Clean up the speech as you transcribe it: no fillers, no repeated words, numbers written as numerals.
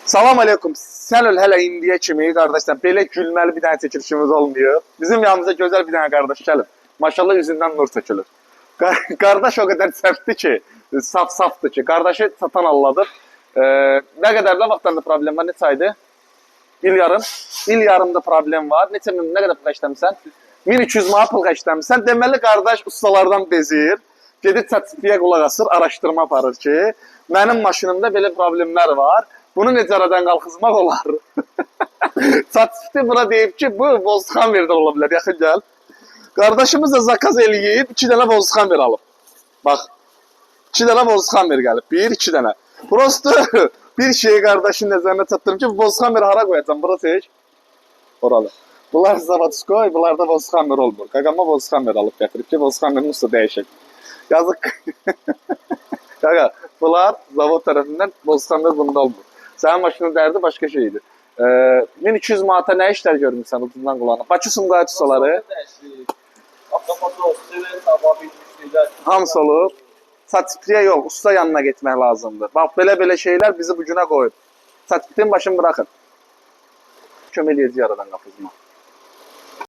Salam aleykum. Sən öl hələ indiyə kimi qardaşlar belə gülməli bir dənə çəkilişimiz olmuyor. Bizim yanımıza gözəl bir dənə qardaş gəlib. Maşallah üzündən nur tökülür. Qardaş o qədər sərtdir ki, saf-safdır ki, qardaşı satan alladır. Nə qədər də vaxtdan da problem var, neçə aydır? İl yarım. İl yarımda problem var. Nə qədər pul işləmirsən? 1200 manat pul işləmirsən. Deməli qardaş ustalardan bezir. Gedib ChatGPT-yə qulaq asır, araşdırma aparır ki, mənim maşınımda belə problemlər var. Bunu necə aradan qalxızmaq olar? ChatGPT buna deyib ki, bu Volkswagen'də ola bilər, yaxın gəl. Qardaşımız da zakaz eləyib, 2 dənə Volkswagen alıb. Bax, 2 dənə Volkswagen gəlib, 1-2 dənə. Prosto bir şeyi qardaşın nəzərinə çatdırım ki, Volkswagen hara qoyacam, bura seç. Oralı. Bunlar Zavatskoy, bunlar da Volkswagen olmur. Qaqama Volkswagen alıb gətirib ki, Volkswagen usta dəyişək. Yazıq. Qaqa, bunlar zavod tərəfindən Volkswagen bunda olmur. Sənin maşının dərdi başqa şeydir. 1200 manata nə işlər görmürsən ucundan qulağına? Bakı Sumqayıt ustaları. Hamısı olub. ChatGPT-yə yox, usta yanına getmək lazımdır. Bax, belə şeylər bizi bu günə qoyub. ChatGPT-nin başını bırakın. Kömək eləyəcək aradan qapızma.